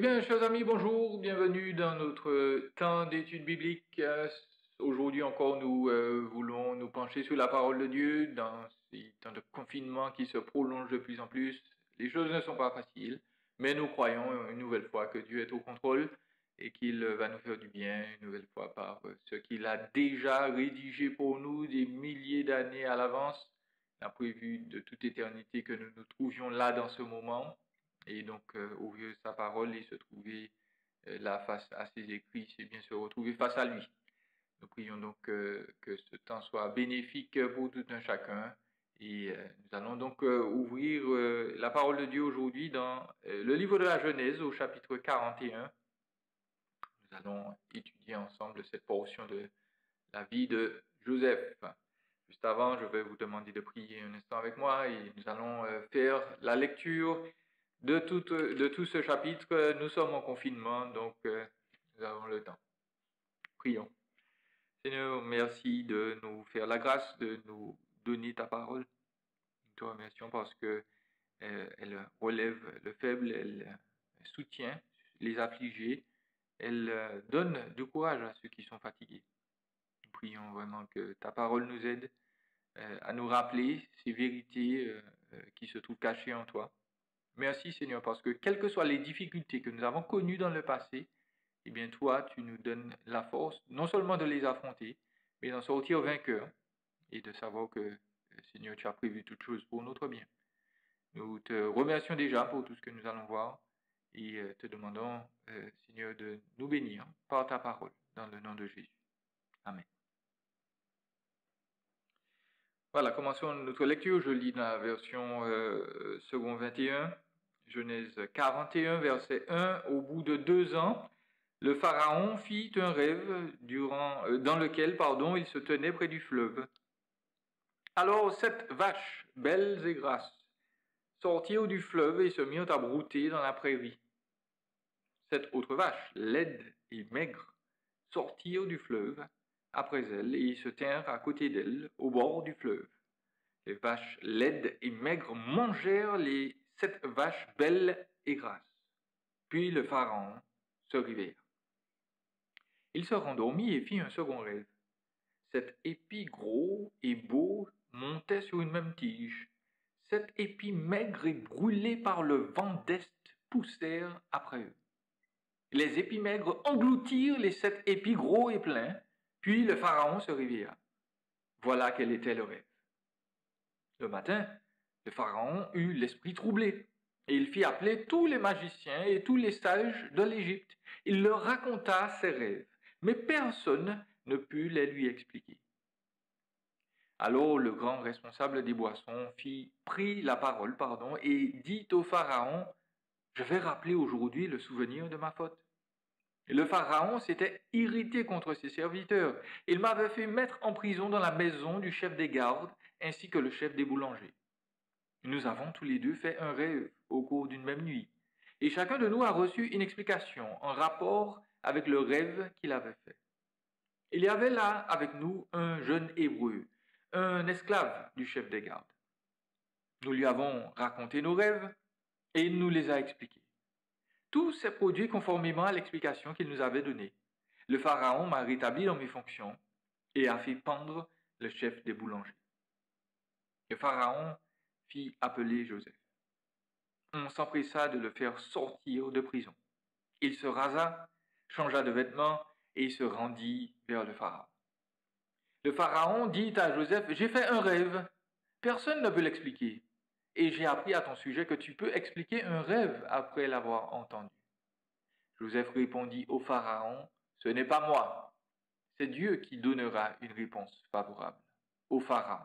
Eh bien, chers amis, bonjour, bienvenue dans notre temps d'étude biblique. Aujourd'hui encore, nous voulons nous pencher sur la parole de Dieu dans ces temps de confinement qui se prolongent de plus en plus. Les choses ne sont pas faciles, mais nous croyons une nouvelle fois que Dieu est au contrôle et qu'il va nous faire du bien une nouvelle fois par ce qu'il a déjà rédigé pour nous des milliers d'années à l'avance. Il a prévu de toute éternité que nous nous trouvions là dans ce moment. Et donc, ouvrir sa parole et se trouver là face à ses écrits, c'est bien se retrouver face à lui. Nous prions donc que ce temps soit bénéfique pour tout un chacun. Et nous allons donc ouvrir la parole de Dieu aujourd'hui dans le livre de la Genèse au chapitre 41. Nous allons étudier ensemble cette portion de la vie de Joseph. Juste avant, je vais vous demander de prier un instant avec moi et nous allons faire la lecture de tout ce chapitre. Nous sommes en confinement, donc nous avons le temps. Prions. Seigneur, merci de nous faire la grâce de nous donner ta parole. Nous te remercions parce que elle relève le faible, elle soutient les affligés, elle donne du courage à ceux qui sont fatigués. Nous prions vraiment que ta parole nous aide à nous rappeler ces vérités qui se trouvent cachées en toi. Merci Seigneur, parce que quelles que soient les difficultés que nous avons connues dans le passé, eh bien toi, tu nous donnes la force non seulement de les affronter, mais d'en sortir vainqueur et de savoir que, Seigneur, tu as prévu toutes choses pour notre bien. Nous te remercions déjà pour tout ce que nous allons voir et te demandons, Seigneur, de nous bénir par ta parole, dans le nom de Jésus. Amen. Voilà, commençons notre lecture. Je lis dans la version second 21, Genèse 41, verset 1. Au bout de 2 ans, le Pharaon fit un rêve dans lequel il se tenait près du fleuve. Alors 7 vaches, belles et grasses, sortirent du fleuve et se mirent à brouter dans la prairie. 7 autres vaches, laides et maigres, sortirent du fleuve après elles et se tinrent à côté d'elles, au bord du fleuve. Les vaches laides et maigres mangèrent les 7 vaches belles et grasses. Puis le Pharaon se réveilla. Il se rendormit et fit un second rêve. 7 épis gros et beaux montaient sur une même tige. 7 épis maigres et brûlés par le vent d'est poussèrent après eux. Les épis maigres engloutirent les 7 épis gros et pleins, puis le Pharaon se réveilla. Voilà quel était le rêve. Le matin, le Pharaon eut l'esprit troublé, et il fit appeler tous les magiciens et tous les sages de l'Égypte. Il leur raconta ses rêves, mais personne ne put les lui expliquer. Alors le grand responsable des boissons prit la parole, et dit au Pharaon, « Je vais rappeler aujourd'hui le souvenir de ma faute. » Et le Pharaon s'était irrité contre ses serviteurs. Il m'avait fait mettre en prison dans la maison du chef des gardes, ainsi que le chef des boulangers. Nous avons tous les deux fait un rêve au cours d'une même nuit, et chacun de nous a reçu une explication en rapport avec le rêve qu'il avait fait. Il y avait là avec nous un jeune Hébreu, un esclave du chef des gardes. Nous lui avons raconté nos rêves et il nous les a expliqués. Tout s'est produit conformément à l'explication qu'il nous avait donnée. Le Pharaon m'a rétabli dans mes fonctions et a fait pendre le chef des boulangers. Le Pharaon fit appeler Joseph. On s'empressa de le faire sortir de prison. Il se rasa, changea de vêtements et se rendit vers le Pharaon. Le Pharaon dit à Joseph, « J'ai fait un rêve, personne ne peut l'expliquer, et j'ai appris à ton sujet que tu peux expliquer un rêve après l'avoir entendu. » Joseph répondit au Pharaon, « Ce n'est pas moi, c'est Dieu qui donnera une réponse favorable au Pharaon. »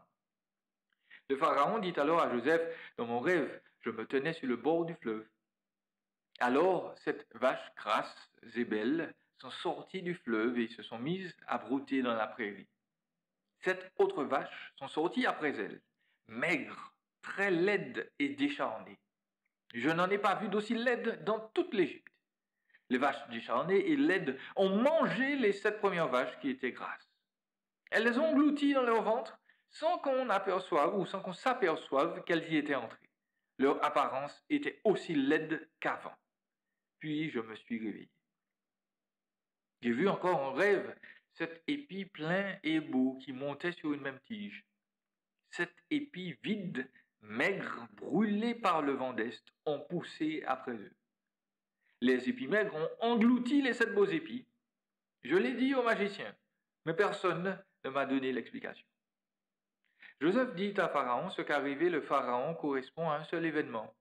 Le Pharaon dit alors à Joseph, « Dans mon rêve, je me tenais sur le bord du fleuve. Alors, 7 vaches grasses et belles sont sorties du fleuve et se sont mises à brouter dans la prairie. 7 autres vaches sont sorties après elles, maigres, très laides et décharnées. Je n'en ai pas vu d'aussi laides dans toute l'Égypte. Les vaches décharnées et laides ont mangé les 7 premières vaches qui étaient grasses. Elles les ont englouties dans leur ventre sans qu'on aperçoive ou sans qu'on s'aperçoive qu'elles y étaient entrées. Leur apparence était aussi laide qu'avant. puis je me suis réveillé. J'ai vu encore en rêve cet épi plein et beau qui montait sur une même tige. Cet épi vide, maigre, brûlé par le vent d'Est, ont poussé après eux. Les épis maigres ont englouti les 7 beaux épis. Je l'ai dit au magicien, mais personne ne m'a donné l'explication. Joseph dit à Pharaon ce qu'a rêvé le Pharaon correspond à un seul événement.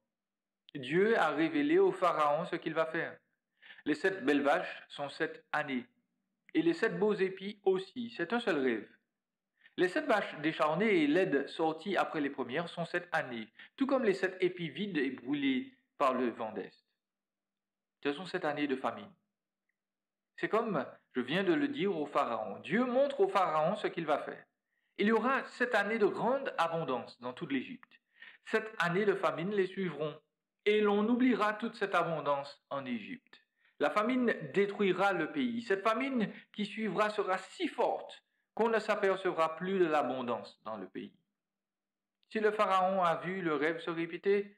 Dieu a révélé au Pharaon ce qu'il va faire. Les 7 belles vaches sont 7 années, et les 7 beaux épis aussi, c'est un seul rêve. Les 7 vaches décharnées et laides sorties après les premières sont 7 années, tout comme les 7 épis vides et brûlés par le vent d'Est. Ce sont 7 années de famine. C'est comme je viens de le dire au Pharaon. Dieu montre au Pharaon ce qu'il va faire. Il y aura 7 années de grande abondance dans toute l'Égypte. 7 années de famine les suivront, et l'on oubliera toute cette abondance en Égypte. La famine détruira le pays. Cette famine qui suivra sera si forte qu'on ne s'apercevra plus de l'abondance dans le pays. Si le Pharaon a vu le rêve se répéter,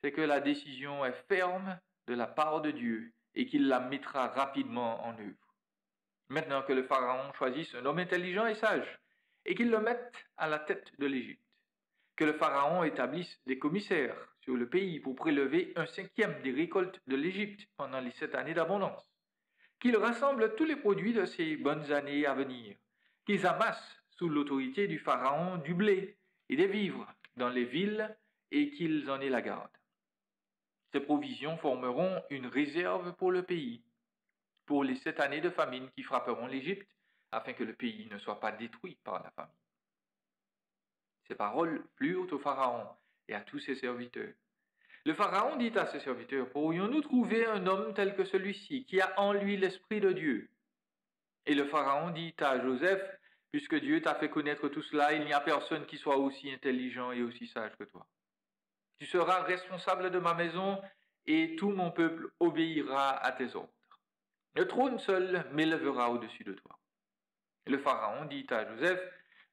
c'est que la décision est ferme de la part de Dieu et qu'il la mettra rapidement en œuvre. Maintenant que le Pharaon choisisse un homme intelligent et sage et qu'il le mette à la tête de l'Égypte, que le Pharaon établisse des commissaires sur le pays pour prélever 1/5 des récoltes de l'Égypte pendant les 7 années d'abondance, qu'il rassemble tous les produits de ces bonnes années à venir, qu'ils amassent sous l'autorité du Pharaon du blé et des vivres dans les villes et qu'ils en aient la garde. Ces provisions formeront une réserve pour le pays, pour les 7 années de famine qui frapperont l'Égypte, afin que le pays ne soit pas détruit par la famine. Ces paroles plurent au Pharaon et à tous ses serviteurs. Le Pharaon dit à ses serviteurs, pourrions-nous trouver un homme tel que celui-ci, qui a en lui l'Esprit de Dieu? Et le Pharaon dit à Joseph, puisque Dieu t'a fait connaître tout cela, il n'y a personne qui soit aussi intelligent et aussi sage que toi. Tu seras responsable de ma maison et tout mon peuple obéira à tes ordres. Le trône seul m'élèvera au-dessus de toi. Et le Pharaon dit à Joseph,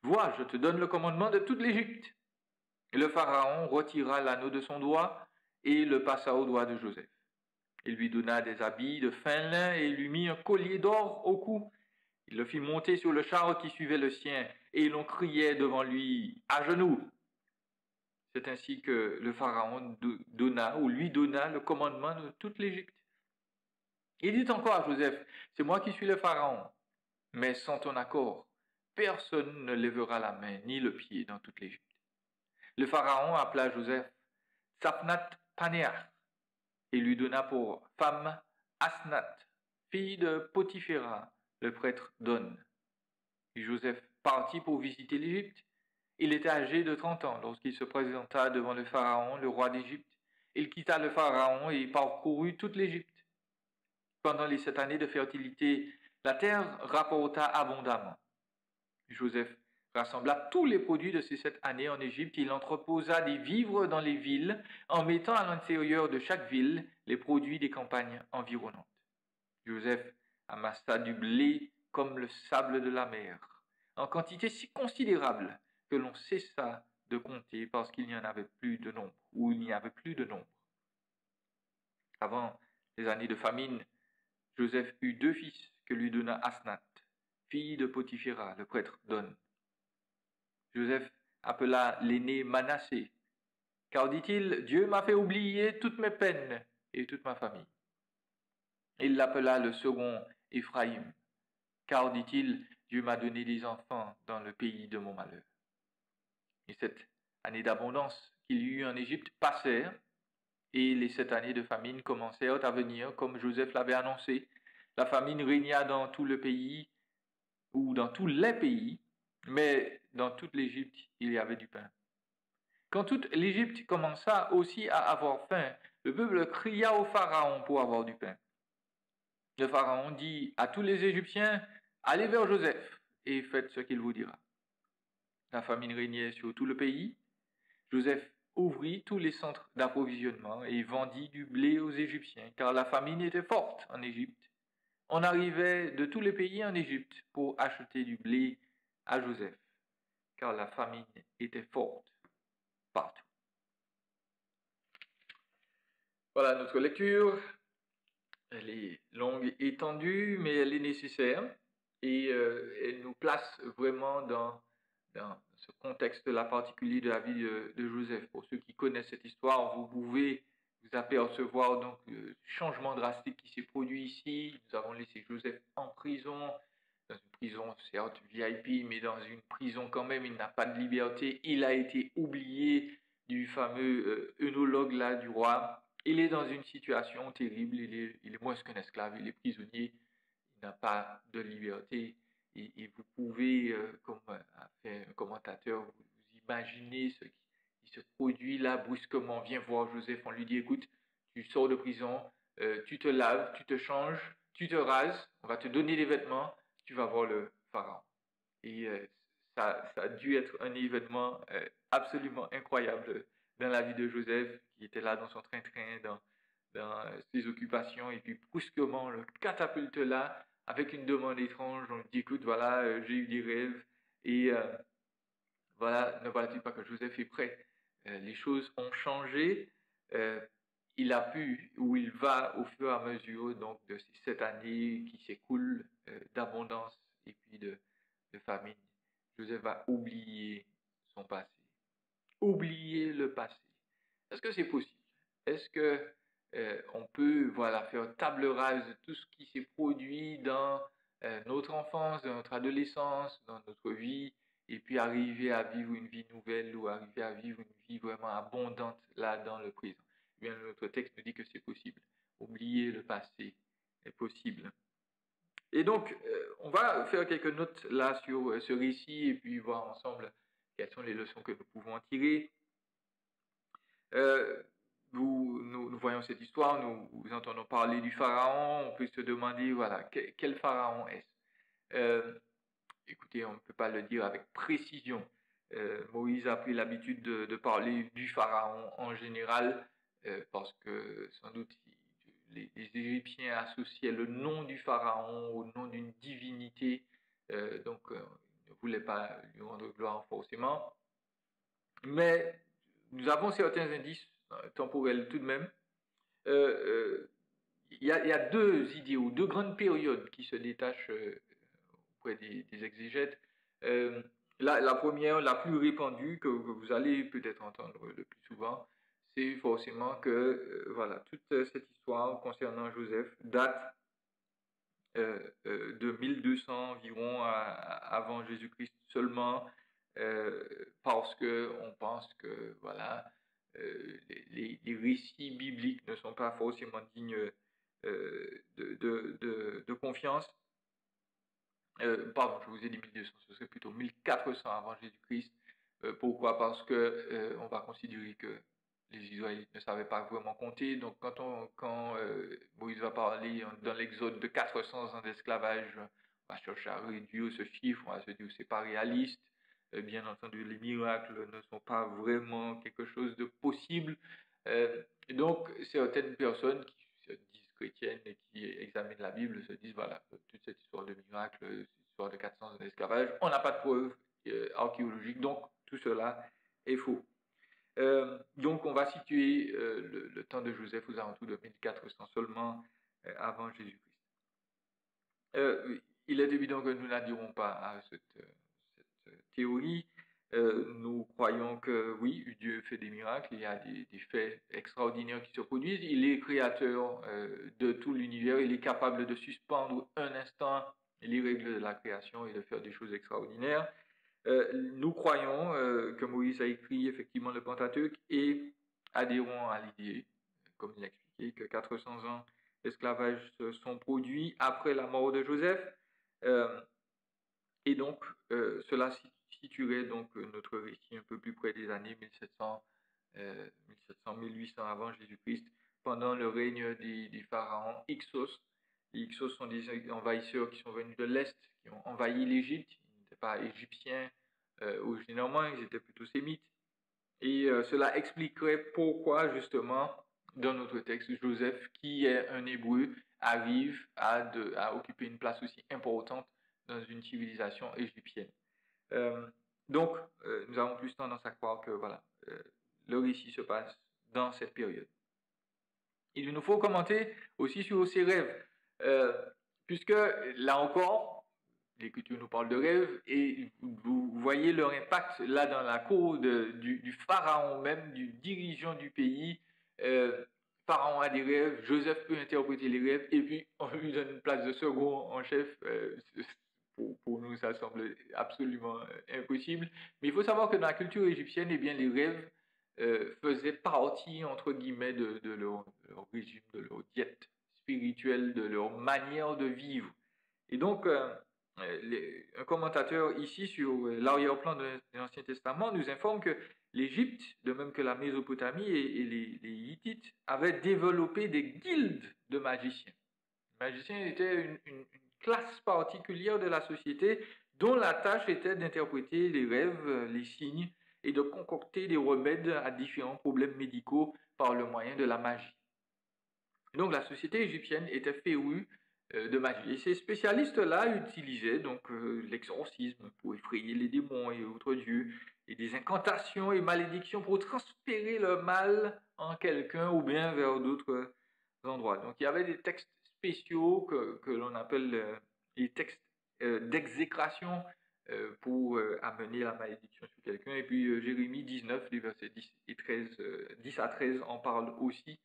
vois, je te donne le commandement de toute l'Égypte. Et le Pharaon retira l'anneau de son doigt et le passa au doigt de Joseph. Il lui donna des habits de fin lin et lui mit un collier d'or au cou. Il le fit monter sur le char qui suivait le sien, et l'on criait devant lui, à genoux. C'est ainsi que le Pharaon lui donna le commandement de toute l'Égypte. Il dit encore à Joseph, c'est moi qui suis le Pharaon, mais sans ton accord, personne ne lèvera la main ni le pied dans toute l'Égypte. Le Pharaon appela Joseph Saphnath-Panéah et lui donna pour femme Asnath, fille de Potiphéra, le prêtre d'On. Joseph partit pour visiter l'Égypte. Il était âgé de 30 ans lorsqu'il se présenta devant le Pharaon, le roi d'Égypte. Il quitta le Pharaon et parcourut toute l'Égypte. Pendant les 7 années de fertilité, la terre rapporta abondamment. Joseph rassembla tous les produits de ces 7 années en Égypte. Il entreposa des vivres dans les villes, en mettant à l'intérieur de chaque ville les produits des campagnes environnantes. Joseph amassa du blé comme le sable de la mer, en quantité si considérable que l'on cessa de compter parce qu'il n'y en avait plus de nombre, ou il n'y avait plus de nombre. Avant les années de famine, Joseph eut 2 fils que lui donna Asnath, fille de Potiphéra, le prêtre d'On. Joseph appela l'aîné Manassé, car, dit-il, Dieu m'a fait oublier toutes mes peines et toute ma famille. Il l'appela le second Éphraïm, car, dit-il, Dieu m'a donné des enfants dans le pays de mon malheur. Et cette année d'abondance qu'il y eut en Égypte passèrent, et les 7 années de famine commencèrent à venir, comme Joseph l'avait annoncé. La famine régna dans tout le pays, ou dans tous les pays, mais dans toute l'Égypte, il y avait du pain. Quand toute l'Égypte commença aussi à avoir faim, le peuple cria au Pharaon pour avoir du pain. Le Pharaon dit à tous les Égyptiens, allez vers Joseph et faites ce qu'il vous dira. La famine régnait sur tout le pays. Joseph ouvrit tous les centres d'approvisionnement et vendit du blé aux Égyptiens, car la famine était forte en Égypte. On arrivait de tous les pays en Égypte pour acheter du blé à Joseph, car la famine était forte partout. Voilà notre lecture. Elle est longue et tendue, mais elle est nécessaire et elle nous place vraiment dans ce contexte-là particulier de la vie de Joseph. Pour ceux qui connaissent cette histoire, vous pouvez vous apercevoir donc le changement drastique qui s'est produit ici. Nous avons laissé Joseph en prison, dans une prison certes VIP, mais dans une prison quand même, il n'a pas de liberté. Il a été oublié du fameux œnologue là du roi. Il est dans une situation terrible, il est moins qu'un esclave, il est prisonnier, il n'a pas de liberté. Et vous pouvez, comme a fait un commentateur, vous imaginez ce qui se produit là brusquement. Vient voir Joseph, on lui dit, écoute, tu sors de prison, tu te laves, tu te changes, tu te rases, on va te donner des vêtements, tu vas voir le pharaon. Et ça a dû être un événement absolument incroyable dans la vie de Joseph, qui était là dans son train-train, dans ses occupations, et puis brusquement, on le catapulte là, avec une demande étrange. On lui dit, écoute, voilà, j'ai eu des rêves, et voilà, ne voilà-t-il pas que Joseph est prêt. Les choses ont changé. Euh, il a pu, ou il va au fur et à mesure donc, de ces 7 années qui s'écoulent d'abondance et puis de famine. Joseph va oublier son passé. Oublier le passé. Est-ce que c'est possible? Est-ce que on peut voilà, faire table rase de tout ce qui s'est produit dans notre enfance, dans notre adolescence, dans notre vie, et puis arriver à vivre une vie nouvelle ou arriver à vivre une vie vraiment abondante là dans le présent? Eh bien, notre texte nous dit que c'est possible. Oublier le passé est possible. Et donc, on va faire quelques notes là sur ce récit et puis voir ensemble quelles sont les leçons que nous pouvons en tirer. Nous voyons cette histoire, nous entendons parler du pharaon, on peut se demander, voilà, quel pharaon est-ce? Écoutez, on ne peut pas le dire avec précision. Moïse a pris l'habitude de parler du pharaon en général, parce que sans doute les Égyptiens associaient le nom du pharaon au nom d'une divinité, donc ils ne voulaient pas lui rendre gloire forcément. Mais nous avons certains indices temporels tout de même. Il y a deux idéaux, deux grandes périodes qui se détachent auprès des exégètes. La première, la plus répandue, que vous allez peut-être entendre le plus souvent, c'est forcément que voilà, toute cette histoire concernant Joseph date de 1200 environ avant Jésus-Christ seulement, parce qu'on pense que voilà, les récits bibliques ne sont pas forcément dignes de confiance. Pardon, je vous ai dit 1200, ce serait plutôt 1400 avant Jésus-Christ. Pourquoi? Parce que on va considérer que les Israélites ne savaient pas vraiment compter. Donc quand Moïse va parler dans l'Exode de 400 ans d'esclavage, on va chercher à réduire ce chiffre, on va se dire que c'est pas réaliste. Bien entendu, les miracles ne sont pas vraiment quelque chose de possible. Et donc, certaines personnes qui se disent chrétiennes et qui examinent la Bible se disent, voilà, toute cette histoire de miracle, cette histoire de 400 ans d'esclavage, on n'a pas de preuves archéologiques, donc tout cela est faux. Donc on va situer le temps de Joseph aux alentours de 1400 seulement avant Jésus-Christ. Il est évident que nous n'adhérons pas à cette théorie. Nous croyons que oui, Dieu fait des miracles, il y a des faits extraordinaires qui se produisent. Il est créateur de tout l'univers, il est capable de suspendre un instant les règles de la création et de faire des choses extraordinaires. Nous croyons que Moïse a écrit effectivement le Pentateuque et adhérons à l'idée, comme il l'a expliqué, que 400 ans d'esclavage se sont produits après la mort de Joseph. Et donc, cela situerait donc notre récit un peu plus près des années 1700, 1800 avant Jésus-Christ, pendant le règne des pharaons Hyksos. Les Hyksos sont des envahisseurs qui sont venus de l'Est, qui ont envahi l'Égypte. Ils n'étaient pas égyptiens originairement, ils étaient plutôt sémites. Et cela expliquerait pourquoi, justement, dans notre texte, Joseph, qui est un hébreu, arrive à occuper une place aussi importante dans une civilisation égyptienne. Donc, nous avons plus tendance à croire que voilà, le récit se passe dans cette période. Il nous faut commenter aussi sur ses rêves, puisque là encore, l'Écriture nous parle de rêves, et vous voyez leur impact là dans la cour du pharaon même, du dirigeant du pays. Pharaon a des rêves, Joseph peut interpréter les rêves, et puis on lui donne une place de second en chef. Pour nous, ça semble absolument impossible. Mais il faut savoir que dans la culture égyptienne, eh bien, les rêves faisaient partie, entre guillemets, de leur régime, de leur diète spirituelle, de leur manière de vivre. Et donc, un commentateur ici sur l'arrière-plan de l'Ancien Testament nous informe que l'Égypte, de même que la Mésopotamie et les Hittites, avaient développé des guildes de magiciens. Les magiciens étaient une classe particulière de la société dont la tâche était d'interpréter les rêves, les signes et de concocter des remèdes à différents problèmes médicaux par le moyen de la magie. Donc la société égyptienne était férue de magie. Et ces spécialistes-là utilisaient donc l'exorcisme pour effrayer les démons et autres dieux, et des incantations et malédictions pour transférer le mal en quelqu'un ou bien vers d'autres endroits. Donc il y avait des textes spéciaux que l'on appelle les textes d'exécration pour amener la malédiction sur quelqu'un. Et puis Jérémie 19, les versets 10 à 13 en parlent aussi.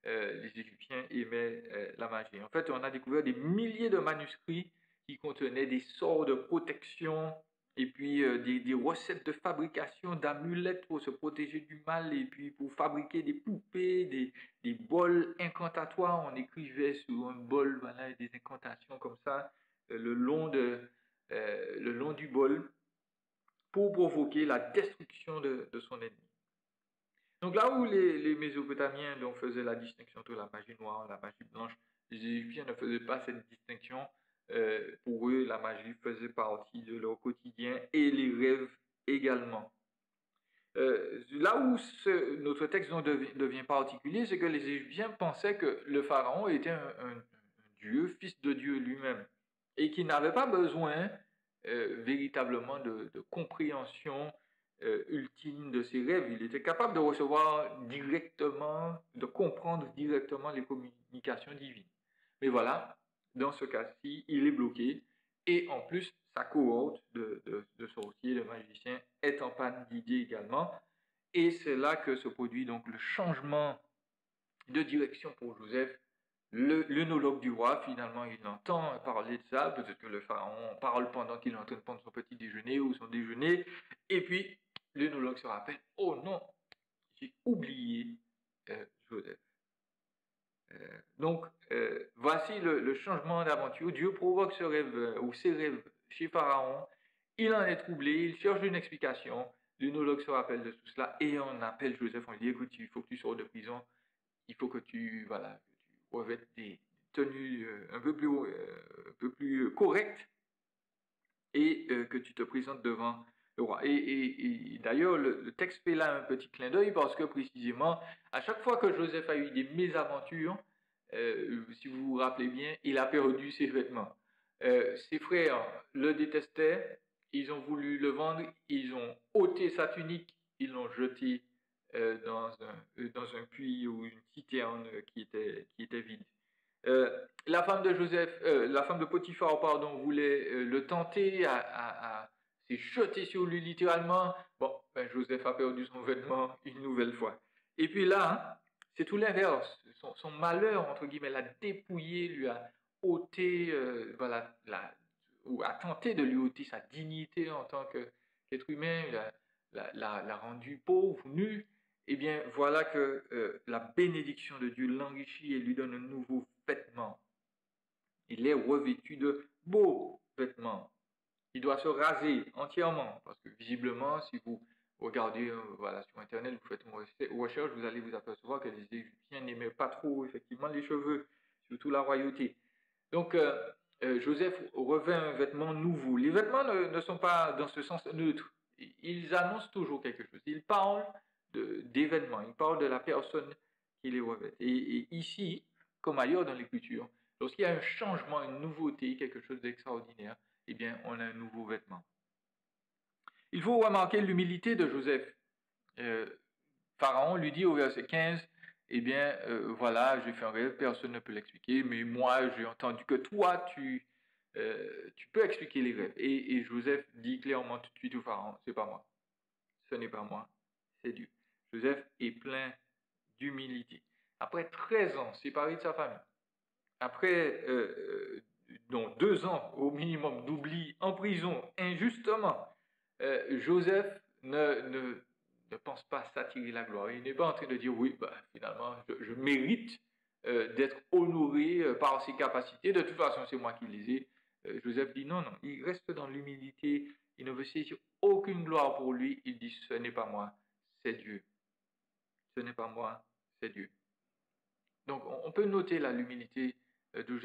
Les Égyptiens aimaient la magie. En fait, on a découvert des milliers de manuscrits qui contenaient des sorts de protection et puis des recettes de fabrication d'amulettes pour se protéger du mal et puis pour fabriquer des poupées, des bols incantatoires. On écrivait sur un bol voilà, des incantations comme ça le long du bol pour provoquer la destruction de son ennemi. Donc là où les Mésopotamiens donc, faisaient la distinction entre la magie noire et la magie blanche, les Égyptiens ne faisaient pas cette distinction. Pour eux, la magie faisait partie de leur quotidien et les rêves également. Là où notre texte devient particulier, c'est que les Égyptiens pensaient que le pharaon était un dieu, fils de Dieu lui-même, et qu'il n'avait pas besoin véritablement de compréhension ultime de ses rêves. Il était capable de recevoir directement, de comprendre directement les communications divines. Mais voilà, dans ce cas-ci, il est bloqué, et en plus, sa cohorte de sorciers, de magiciens, est en panne d'idées également. Et c'est là que se produit donc le changement de direction pour Joseph. L'œnologue du roi, finalement, il entend parler de ça. Peut-être que le pharaon parle pendant qu'il est en train de prendre son petit déjeuner ou son déjeuner. Et puis, l'œnologue se rappelle, oh non, j'ai oublié Joseph. Donc, voici le changement d'aventure. Dieu provoque ce rêve ou ces rêves chez Pharaon. Il en est troublé, il cherche une explication. L'œnologue se rappelle de tout cela et on appelle Joseph. On lui dit, écoute, il faut que tu sors de prison. Il faut que tu revêtes des tenues un peu plus correctes et que tu te présentes devant le roi. Et d'ailleurs, le texte fait là un petit clin d'œil parce que précisément, à chaque fois que Joseph a eu des mésaventures, si vous vous rappelez bien, il a perdu ses vêtements. Ses frères le détestaient, ils ont voulu le vendre, ils ont ôté sa tunique, ils l'ont jeté dans un puits ou une citerne qui était vide. La femme de Potiphar, pardon, voulait le tenter, s'est jetée sur lui littéralement. Bon, Joseph a perdu son vêtement une nouvelle fois. Et puis là, c'est tout l'inverse. Son malheur, entre guillemets, l'a dépouillé, lui a ôté, ou a tenté de lui ôter sa dignité en tant qu'être humain, l'a rendu pauvre, nu. Eh bien, voilà que la bénédiction de Dieu l'enrichit et lui donne un nouveau vêtement. Il est revêtu de beaux vêtements. Il doit se raser entièrement, parce que visiblement, si vous regardez sur Internet, vous faites une recherche, vous allez vous apercevoir que les Égyptiens n'aimaient pas trop, effectivement, les cheveux, surtout la royauté. Donc, Joseph revêt un vêtement nouveau. Les vêtements ne sont pas dans ce sens neutre. Ils annoncent toujours quelque chose. Ils parlent d'événements, ils parlent de la personne qui les revêt. Et ici, comme ailleurs dans l'Écriture, lorsqu'il y a un changement, une nouveauté, quelque chose d'extraordinaire, eh bien, on a un nouveau vêtement. Il faut remarquer l'humilité de Joseph. Pharaon lui dit au verset 15, eh bien, voilà, j'ai fait un rêve, personne ne peut l'expliquer, mais moi, j'ai entendu que toi, tu peux expliquer les rêves. Et Joseph dit clairement tout de suite au Pharaon, c'est pas moi, ce n'est pas moi, c'est Dieu. Joseph est plein d'humilité. Après 13 ans séparé de sa famille, après donc 2 ans au minimum d'oubli en prison injustement, Joseph ne pense pas s'attirer la gloire. Il n'est pas en train de dire oui, bah, finalement, je mérite d'être honoré par ses capacités. De toute façon, c'est moi qui les ai. Joseph dit non, non, il reste dans l'humilité. Il ne veut saisir aucune gloire pour lui. Il dit ce n'est pas moi, c'est Dieu. Ce n'est pas moi, c'est Dieu. Donc, on peut noter l'humilité de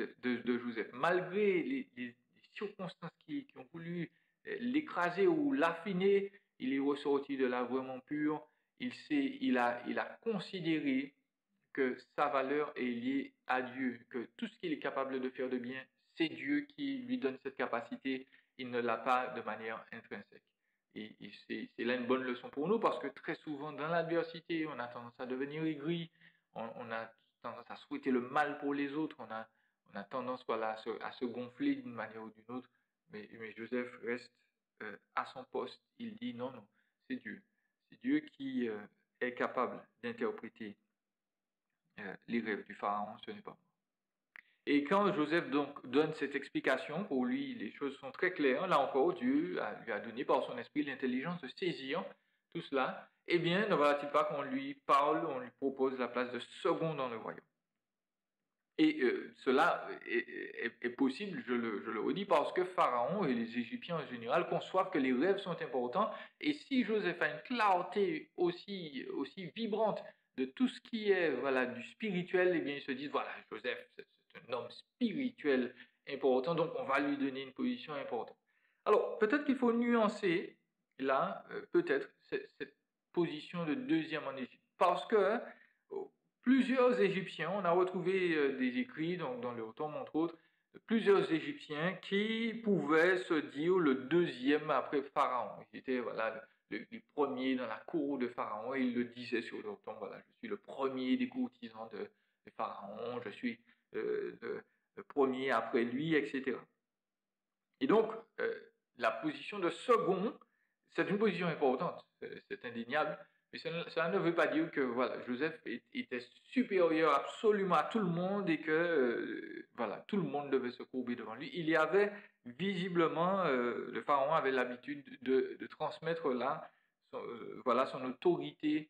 Joseph. Malgré les circonstances qui ont voulu l'écraser ou l'affiner, il est ressorti de là vraiment pur. Il a considéré que sa valeur est liée à Dieu, que tout ce qu'il est capable de faire de bien, c'est Dieu qui lui donne cette capacité. Il ne l'a pas de manière intrinsèque. Et c'est là une bonne leçon pour nous parce que très souvent dans l'adversité, on a tendance à devenir aigri, on a tendance à souhaiter le mal pour les autres, on a tendance voilà, à se gonfler d'une manière ou d'une autre. Mais Joseph reste à son poste. Il dit non, non, c'est Dieu. C'est Dieu qui est capable d'interpréter les rêves du Pharaon, ce n'est pas moi. Et quand Joseph donc donne cette explication, pour lui, les choses sont très claires. Là encore, Dieu lui a donné par son esprit l'intelligence de saisir tout cela. Eh bien, ne voilà-t-il pas qu'on lui parle, on lui propose la place de second dans le royaume. Et cela est possible, je le redis, parce que Pharaon et les Égyptiens en général conçoivent que les rêves sont importants. Et si Joseph a une clarté aussi vibrante de tout ce qui est voilà, du spirituel, eh bien ils se disent, voilà, Joseph, c'est un homme spirituel important, donc on va lui donner une position importante. Alors, peut-être qu'il faut nuancer, là, peut-être, cette position de deuxième en Égypte. Parce que plusieurs Égyptiens, on a retrouvé des écrits, donc dans le Tombe entre autres, plusieurs Égyptiens qui pouvaient se dire le deuxième après Pharaon. Ils étaient voilà, les premiers dans la cour de Pharaon et ils le disaient sur leur tombe, voilà, je suis le premier des courtisans de Pharaon, je suis le premier après lui, etc. Et donc, la position de second, c'est une position importante, c'est indéniable, mais cela ne veut pas dire que voilà, Joseph était supérieur absolument à tout le monde et que voilà, tout le monde devait se courber devant lui. Il y avait visiblement, le pharaon avait l'habitude de transmettre là, voilà, son autorité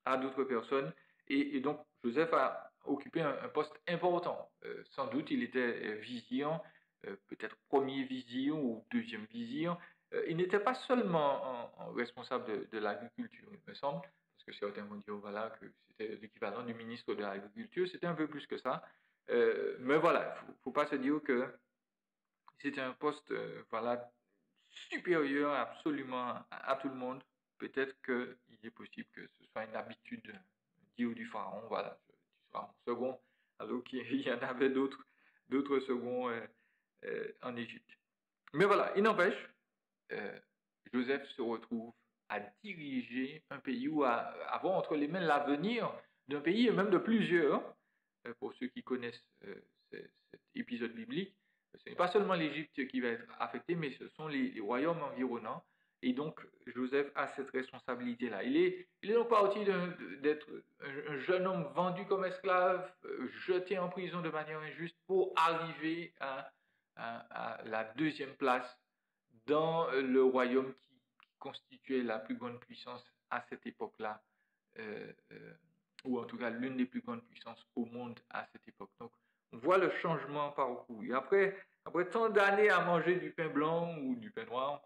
à d'autres personnes. Et donc, Joseph a occupé un poste important. Sans doute, il était vizir, peut-être premier vizir ou deuxième vizir. Il n'était pas seulement responsable de l'agriculture, il me semble, parce que certains vont dire voilà, que c'était l'équivalent du ministre de l'Agriculture, c'était un peu plus que ça. Mais voilà, il ne faut pas se dire que c'était un poste voilà, supérieur absolument à tout le monde. Peut-être qu'il est possible que ce soit une habitude du pharaon, voilà, tu seras mon second, alors qu'il y en avait d'autres seconds en Égypte. Mais voilà, il n'empêche, Joseph se retrouve à diriger un pays ou à avoir entre les mains l'avenir d'un pays et même de plusieurs. Pour ceux qui connaissent cet épisode biblique, ce n'est pas seulement l'Égypte qui va être affectée, mais ce sont les royaumes environnants. Et donc, Joseph a cette responsabilité-là. Il est donc parti d'être un jeune homme vendu comme esclave, jeté en prison de manière injuste pour arriver à la deuxième place dans le royaume qui constituait la plus grande puissance à cette époque-là, ou en tout cas l'une des plus grandes puissances au monde à cette époque. Donc, on voit le changement parcouru. Après tant d'années à manger du pain blanc ou du pain noir,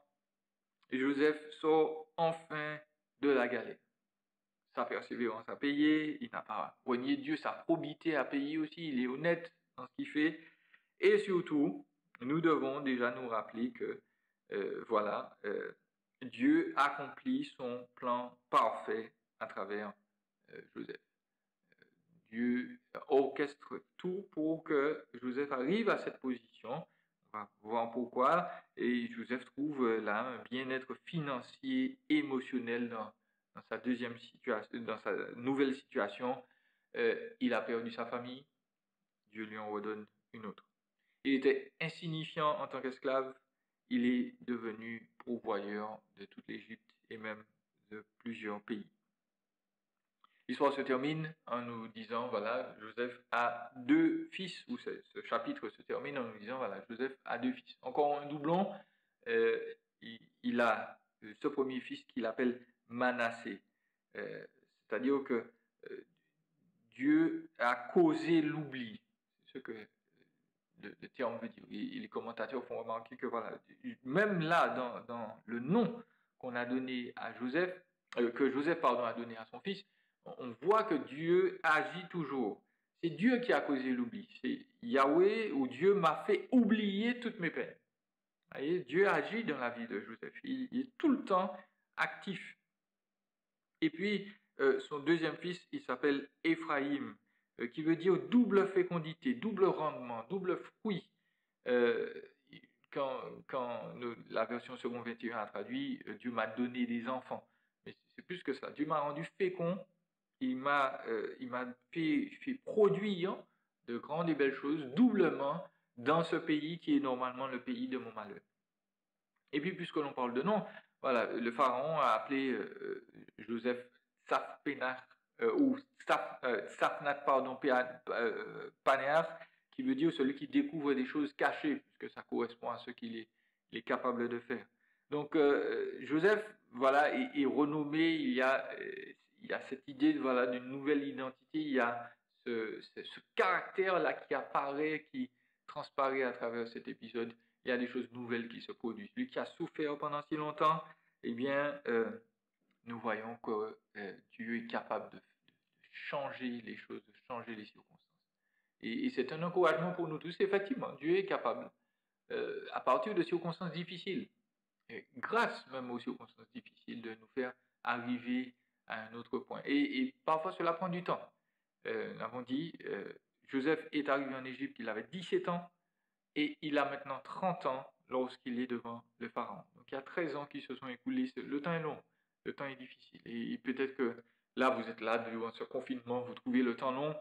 Joseph sort enfin de la galère. Sa persévérance a payé, il n'a pas renié Dieu, sa probité a payé aussi, il est honnête dans ce qu'il fait. Et surtout, nous devons déjà nous rappeler que voilà, Dieu accomplit son plan parfait à travers Joseph. Dieu orchestre tout pour que Joseph arrive à cette position. On va voir pourquoi. Et Joseph trouve là un bien-être financier, émotionnel dans sa deuxième situation, dans sa nouvelle situation. il a perdu sa famille, Dieu lui en redonne une autre. Il était insignifiant en tant qu'esclave, il est devenu pourvoyeur de toute l'Égypte et même de plusieurs pays. L'histoire se termine en nous disant, voilà, Joseph a 2 fils, ou ce chapitre se termine en nous disant, voilà, Joseph a 2 fils. Encore un doublon, il a ce premier fils qu'il appelle Manassé. C'est-à-dire que Dieu a causé l'oubli. C'est ce que le terme veut dire. Et les commentateurs font remarquer que, voilà, même là, dans le nom qu'on a donné à Joseph, que Joseph a donné à son fils, on voit que Dieu agit toujours. C'est Dieu qui a causé l'oubli. C'est Yahweh ou Dieu m'a fait oublier toutes mes peines. Vous voyez, Dieu agit dans la vie de Joseph. Il est tout le temps actif. Et puis, son deuxième fils, il s'appelle Éphraïm, qui veut dire double fécondité, double rendement, double fruit. Quand la version second 21 a traduit, Dieu m'a donné des enfants. Mais c'est plus que ça. Dieu m'a rendu fécond. Il m'a fait produire de grandes et belles choses doublement dans ce pays qui est normalement le pays de mon malheur. Et puis, puisque l'on parle de nom, voilà, le pharaon a appelé Joseph Safpenach, ou Safnat, Panéas, qui veut dire celui qui découvre des choses cachées, puisque ça correspond à ce qu'il est capable de faire. Donc, Joseph, voilà, est renommé, il y a cette idée, voilà, d'une nouvelle identité, il y a ce caractère-là qui apparaît, qui transparaît à travers cet épisode. Il y a des choses nouvelles qui se produisent. Lui qui a souffert pendant si longtemps, eh bien, nous voyons que Dieu est capable de changer les choses, de changer les circonstances. Et c'est un encouragement pour nous tous. Effectivement, Dieu est capable, à partir de circonstances difficiles, grâce même aux circonstances difficiles, de nous faire arriver à un autre point. Et parfois, cela prend du temps. Nous avons dit, Joseph est arrivé en Égypte, il avait 17 ans, et il a maintenant 30 ans lorsqu'il est devant le pharaon. Donc il y a 13 ans qui se sont écoulés. Le temps est long, le temps est difficile. Et peut-être que là, vous êtes là devant ce confinement, vous trouvez le temps long,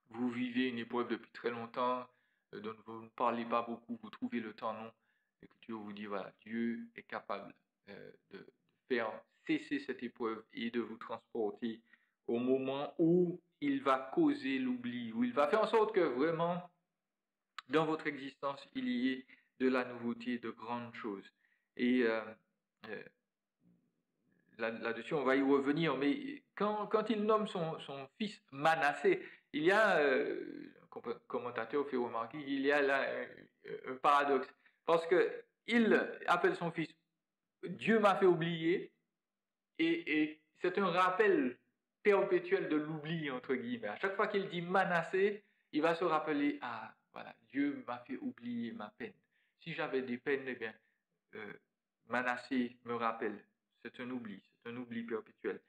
vous vivez une épreuve depuis très longtemps, dont vous ne parlez pas beaucoup, vous trouvez le temps long, et que Dieu vous dit, voilà, Dieu est capable de faire cesser cette épreuve et de vous transporter au moment où il va causer l'oubli, où il va faire en sorte que vraiment, dans votre existence, il y ait de la nouveauté, de grandes choses. Et là-dessus, on va y revenir. Mais quand il nomme son fils Manassé, il y a, un commentateur fait remarquer, il y a là un paradoxe. Parce qu'il appelle son fils Dieu m'a fait oublier, et c'est un rappel perpétuel de l'oubli, entre guillemets. À chaque fois qu'il dit Manassé, il va se rappeler, ah, voilà, Dieu m'a fait oublier ma peine. Si j'avais des peines, eh bien, Manassé me rappelle. C'est un oubli perpétuel.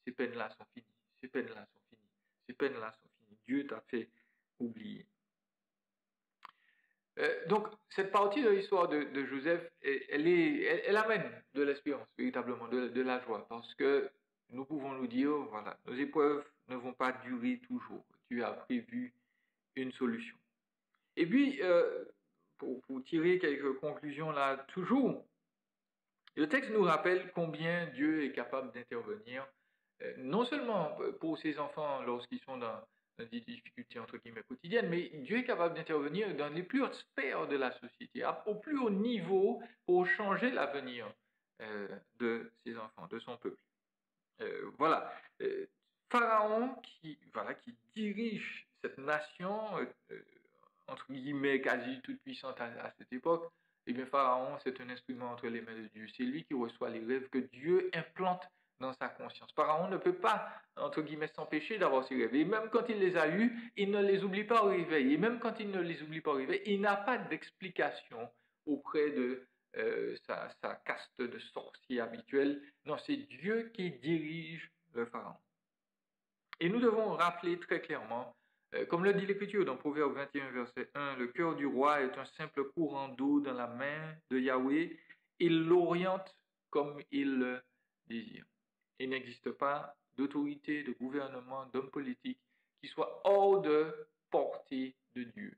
Ces peines-là sont finies. Ces peines-là sont finies. Ces peines-là sont finies. Dieu t'a fait oublier. Donc, cette partie de l'histoire de Joseph, elle amène de l'espérance, véritablement, de la joie, parce que nous pouvons nous dire, voilà, nos épreuves ne vont pas durer toujours. Dieu a prévu une solution. Et puis, pour tirer quelques conclusions là, toujours, le texte nous rappelle combien Dieu est capable d'intervenir, non seulement pour ses enfants lorsqu'ils sont dans des difficultés entre guillemets quotidiennes, mais Dieu est capable d'intervenir dans les plus hautes sphères de la société, au plus haut niveau, pour changer l'avenir de ses enfants, de son peuple. Voilà. Pharaon qui dirige cette nation, entre guillemets, quasi toute puissante à cette époque, eh bien, Pharaon, c'est un instrument entre les mains de Dieu. C'est lui qui reçoit les rêves que Dieu implante dans sa conscience. Pharaon ne peut pas, entre guillemets, s'empêcher d'avoir ses rêves. Et même quand il les a eus, il ne les oublie pas au réveil. Et même quand il ne les oublie pas au réveil, il n'a pas d'explication auprès de sa caste de sorciers habituels. Non, c'est Dieu qui dirige le Pharaon. Et nous devons rappeler très clairement, comme le dit l'Écriture dans Proverbe 21, verset 1, le cœur du roi est un simple courant d'eau dans la main de Yahweh. Il l'oriente comme il le désire. Il n'existe pas d'autorité, de gouvernement, d'homme politique qui soit hors de portée de Dieu.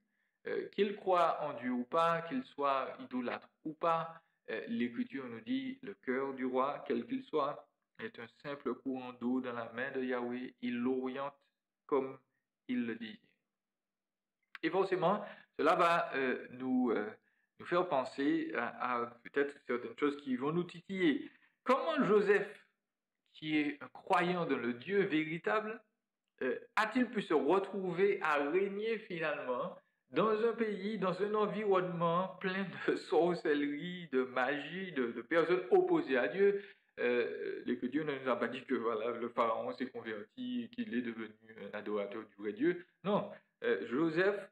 Qu'il croit en Dieu ou pas, qu'il soit idolâtre ou pas, l'Écriture nous dit le cœur du roi, quel qu'il soit, est un simple courant d'eau dans la main de Yahweh. Il l'oriente comme il le désire. Et forcément, cela va nous faire penser à peut-être certaines choses qui vont nous titiller. Comment Joseph, qui est un croyant dans le Dieu véritable, a-t-il pu se retrouver à régner finalement dans un pays, dans un environnement plein de sorcellerie, de magie, de personnes opposées à Dieu? L'Écriture ne nous a pas dit que voilà, le pharaon s'est converti, qu'il est devenu un adorateur du vrai Dieu. Non, Joseph,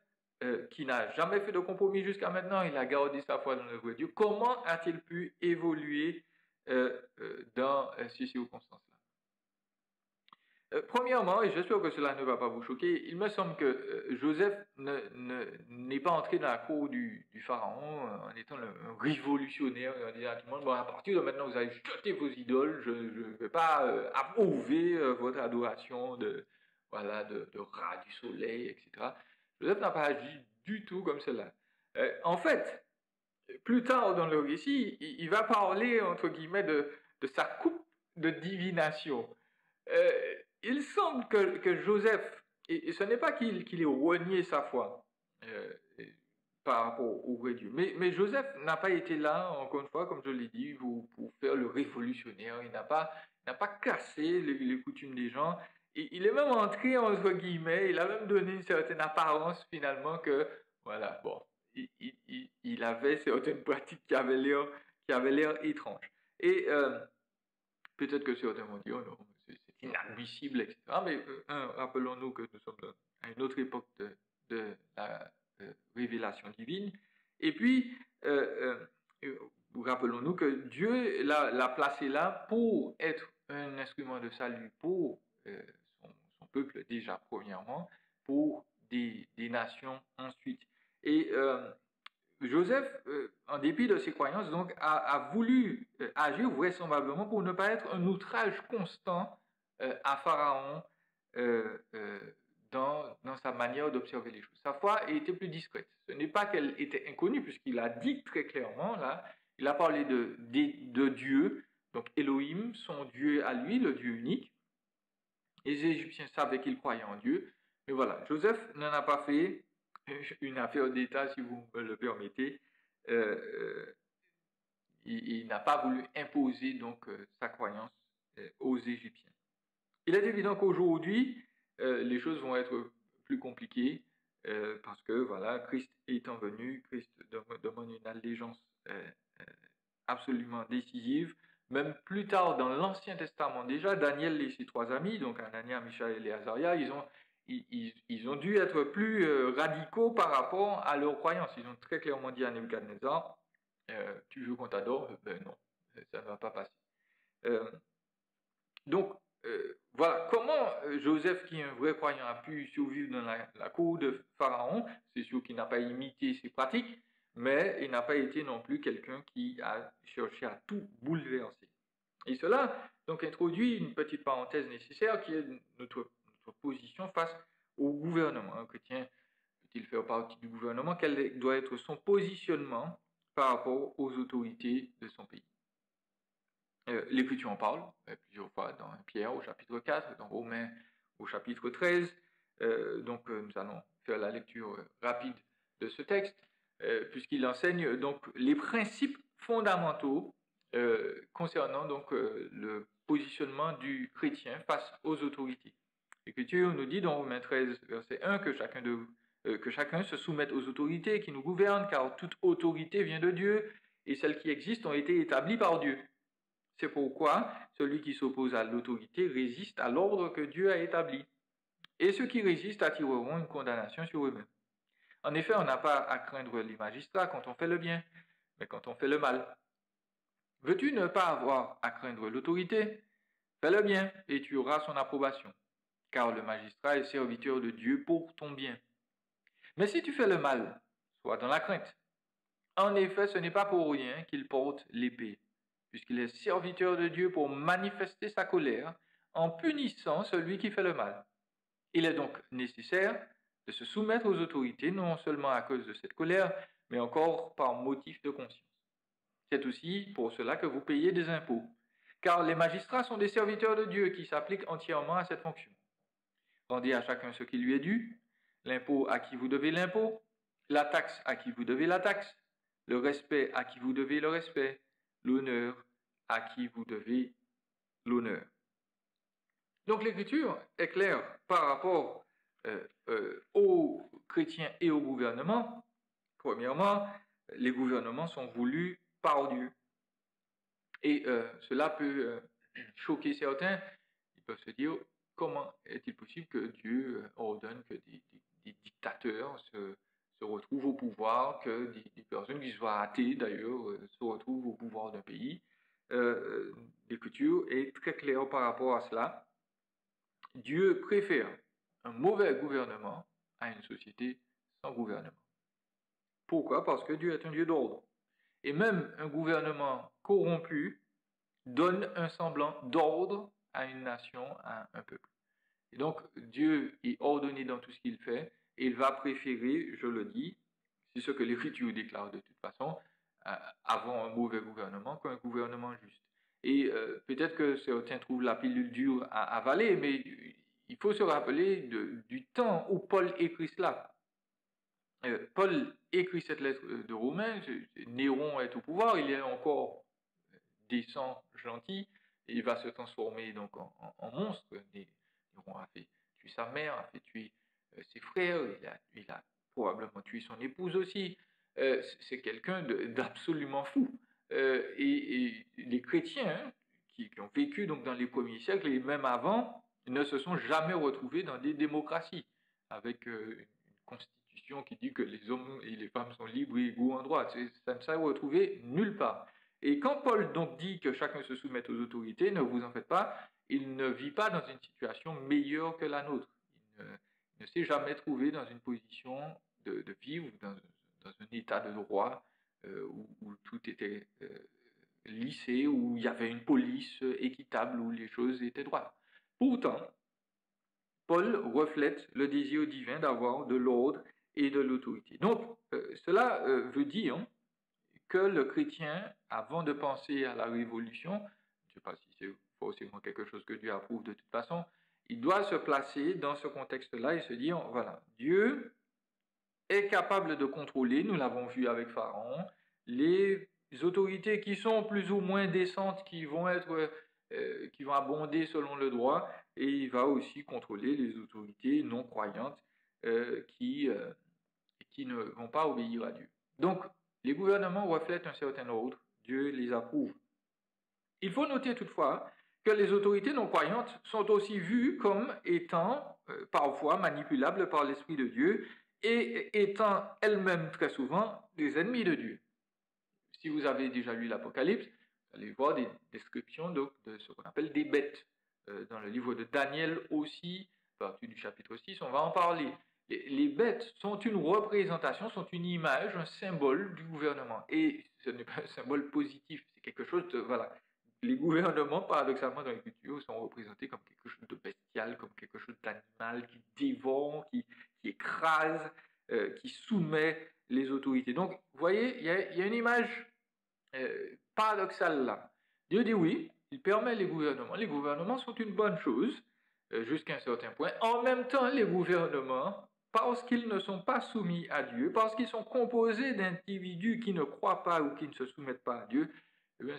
qui n'a jamais fait de compromis jusqu'à maintenant, il a gardé sa foi dans le vrai Dieu. Comment a-t-il pu évoluer dans ces circonstances-là? Premièrement, et j'espère que cela ne va pas vous choquer, il me semble que Joseph n'est pas entré dans la cour du pharaon en étant un révolutionnaire, en disant à tout le monde, bon, à partir de maintenant, vous allez jeter vos idoles, je ne vais pas approuver votre adoration de rats du soleil, etc. Joseph n'a pas agi du tout comme cela. En fait, plus tard dans le récit, il va parler, entre guillemets, de sa coupe de divination. Il semble que Joseph, et ce n'est pas qu'il ait renié sa foi par rapport au vrai Dieu, mais Joseph n'a pas été là, encore une fois, comme je l'ai dit, pour faire le révolutionnaire. Il n'a pas cassé les coutumes des gens. Et il est même entré, entre guillemets, il a même donné une certaine apparence finalement que, voilà, bon, il avait certaines pratiques qui avaient l'air étranges. Et peut-être que certains vont dire, non, c'est inadmissible, etc. Mais rappelons-nous que nous sommes à une autre époque de la révélation divine. Et puis, rappelons-nous que Dieu l'a placé là pour être un instrument de salut pour son peuple déjà, premièrement, pour des nations ensuite. Et Joseph, en dépit de ses croyances, donc, a voulu agir vraisemblablement pour ne pas être un outrage constant à Pharaon dans sa manière d'observer les choses. Sa foi était plus discrète. Ce n'est pas qu'elle était inconnue, puisqu'il a dit très clairement, là, il a parlé de Dieu, donc Elohim, son Dieu à lui, le Dieu unique. Les Égyptiens savaient qu'il croyait en Dieu. Mais voilà, Joseph n'en a pas fait une affaire d'État, si vous me le permettez. Il n'a pas voulu imposer donc sa croyance aux Égyptiens. Il est évident qu'aujourd'hui, les choses vont être plus compliquées parce que voilà, Christ étant venu, Christ demande une allégeance absolument décisive. Même plus tard dans l'Ancien Testament, déjà, Daniel et ses trois amis, donc Anania, Michaël et Azaria, ils ont dû être plus radicaux par rapport à leur croyance. Ils ont très clairement dit à Nebuchadnezzar, tu veux qu'on t'adore? Ben non, ça ne va pas passer. Donc, voilà, comment Joseph, qui est un vrai croyant, a pu survivre dans la cour de Pharaon? C'est sûr qu'il n'a pas imité ses pratiques, mais il n'a pas été non plus quelqu'un qui a cherché à tout bouleverser. Et cela donc introduit une petite parenthèse nécessaire qui est notre position face au gouvernement. Un chrétien peut-il faire partie du gouvernement? Quel doit être son positionnement par rapport aux autorités de son pays? L'Écriture en parle plusieurs fois dans Pierre au chapitre 4, dans Romains au chapitre 13. Donc nous allons faire la lecture rapide de ce texte, puisqu'il enseigne donc les principes fondamentaux concernant donc le positionnement du chrétien face aux autorités. L'Écriture nous dit dans Romains 13, verset 1, que chacun se soumette aux autorités qui nous gouvernent, car toute autorité vient de Dieu, et celles qui existent ont été établies par Dieu. C'est pourquoi celui qui s'oppose à l'autorité résiste à l'ordre que Dieu a établi. Et ceux qui résistent attireront une condamnation sur eux-mêmes. En effet, on n'a pas à craindre les magistrats quand on fait le bien, mais quand on fait le mal. Veux-tu ne pas avoir à craindre l'autorité? Fais le bien et tu auras son approbation, car le magistrat est serviteur de Dieu pour ton bien. Mais si tu fais le mal, sois dans la crainte. En effet, ce n'est pas pour rien qu'il porte l'épée, puisqu'il est serviteur de Dieu pour manifester sa colère en punissant celui qui fait le mal. Il est donc nécessaire de se soumettre aux autorités, non seulement à cause de cette colère, mais encore par motif de conscience. C'est aussi pour cela que vous payez des impôts, car les magistrats sont des serviteurs de Dieu qui s'appliquent entièrement à cette fonction. Rendez à chacun ce qui lui est dû, l'impôt à qui vous devez l'impôt, la taxe à qui vous devez la taxe, le respect à qui vous devez le respect, l'honneur à qui vous devez l'honneur. Donc l'écriture est claire par rapport aux chrétiens et au gouvernement. Premièrement, les gouvernements sont voulus par Dieu. Et cela peut choquer certains. Ils peuvent se dire, comment est-il possible que Dieu ordonne que des dictateurs se retrouvent au pouvoir, que des personnes qui soient athées d'ailleurs se retrouvent au pouvoir d'un pays? L'Écriture est très claire par rapport à cela. Dieu préfère un mauvais gouvernement à une société sans gouvernement. Pourquoi? Parce que Dieu est un Dieu d'ordre. Et même un gouvernement corrompu donne un semblant d'ordre à une nation, à un peuple. Et donc, Dieu est ordonné dans tout ce qu'il fait, et il va préférer, je le dis, c'est ce que l'Écriture déclare de toute façon, avant un mauvais gouvernement qu'un gouvernement juste. Et peut-être que certains trouvent la pilule dure à avaler, mais il faut se rappeler du temps où Paul écrit cela. Paul écrit cette lettre de Romains, Néron est au pouvoir, il est encore décent, gentil, et il va se transformer donc en monstre. Néron a fait tuer sa mère, a fait tuer ses frères, il a probablement tué son épouse aussi. C'est quelqu'un d'absolument fou. Et les chrétiens qui ont vécu donc dans les premiers siècles et même avant ne se sont jamais retrouvés dans des démocraties avec une constitution qui dit que les hommes et les femmes sont libres et égaux en droit. Ça ne s'est retrouvé nulle part. Et quand Paul donc dit que chacun se soumette aux autorités, ne vous en faites pas, il ne vit pas dans une situation meilleure que la nôtre. Il ne s'est jamais trouvé dans une position de vivre dans un état de droit où tout était lissé, où il y avait une police équitable, où les choses étaient droites. Pourtant, Paul reflète le désir divin d'avoir de l'ordre et de l'autorité. Donc, cela veut dire que le chrétien, avant de penser à la révolution, je ne sais pas si c'est forcément quelque chose que Dieu approuve de toute façon, il doit se placer dans ce contexte-là et se dire, voilà, Dieu est capable de contrôler, nous l'avons vu avec Pharaon, les autorités qui sont plus ou moins décentes, qui vont abonder selon le droit, et il va aussi contrôler les autorités non croyantes qui ne vont pas obéir à Dieu. Donc, les gouvernements reflètent un certain ordre, Dieu les approuve. Il faut noter toutefois que les autorités non croyantes sont aussi vues comme étant parfois manipulables par l'Esprit de Dieu et étant elles-mêmes très souvent des ennemis de Dieu. Si vous avez déjà lu l'Apocalypse, vous allez voir des descriptions de ce qu'on appelle des bêtes. Dans le livre de Daniel aussi, à partir du chapitre 6, on va en parler. Les bêtes sont une représentation, sont une image, un symbole du gouvernement. Et ce n'est pas un symbole positif, c'est quelque chose de... Voilà. Les gouvernements, paradoxalement, dans l'Écriture, sont représentés comme quelque chose de bestial, comme quelque chose d'animal qui dévore, qui écrase, qui soumet les autorités. Donc, vous voyez, il y a une image paradoxale là. Dieu dit oui, il permet les gouvernements. Les gouvernements sont une bonne chose, jusqu'à un certain point. En même temps, les gouvernements, parce qu'ils ne sont pas soumis à Dieu, parce qu'ils sont composés d'individus qui ne croient pas ou qui ne se soumettent pas à Dieu, eh bien,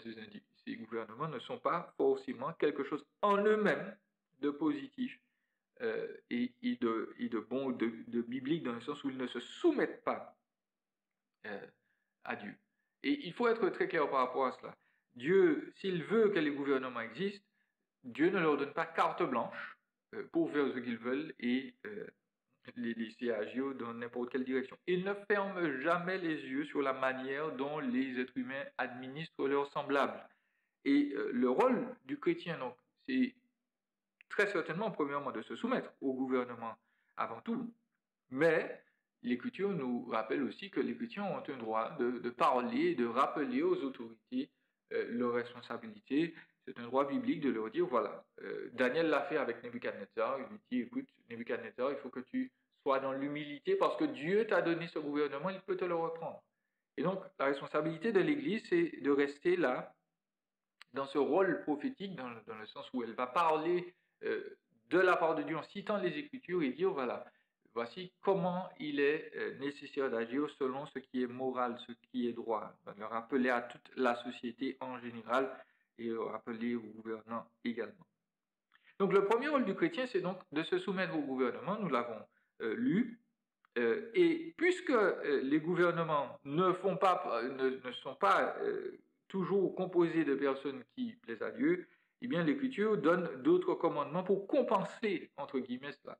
ces gouvernements ne sont pas forcément quelque chose en eux-mêmes de positif et de bon, de biblique, dans le sens où ils ne se soumettent pas à Dieu. Et il faut être très clair par rapport à cela. Dieu, s'il veut que les gouvernements existent, Dieu ne leur donne pas carte blanche pour faire ce qu'ils veulent et les laisser agir dans n'importe quelle direction. Il ne ferme jamais les yeux sur la manière dont les êtres humains administrent leurs semblables. Et le rôle du chrétien, donc, c'est très certainement, premièrement, de se soumettre au gouvernement avant tout, mais l'Écriture nous rappelle aussi que les chrétiens ont un droit de parler, de rappeler aux autorités leur responsabilité. C'est un droit biblique de leur dire, voilà, Daniel l'a fait avec Nebuchadnezzar, il lui dit, écoute, Nebuchadnezzar, il faut que tu sois dans l'humilité parce que Dieu t'a donné ce gouvernement, il peut te le reprendre. Et donc, la responsabilité de l'Église, c'est de rester là, dans ce rôle prophétique, dans le sens où elle va parler de la part de Dieu en citant les Écritures et dire, voilà, voici comment il est nécessaire d'agir selon ce qui est moral, ce qui est droit. Le rappeler à toute la société en général et le rappeler aux gouvernants également. Donc le premier rôle du chrétien, c'est donc de se soumettre au gouvernement, nous l'avons lu, et puisque les gouvernements ne sont pas toujours composés de personnes qui plaisent à Dieu, eh bien l'Écriture donne d'autres commandements pour compenser, entre guillemets, cela.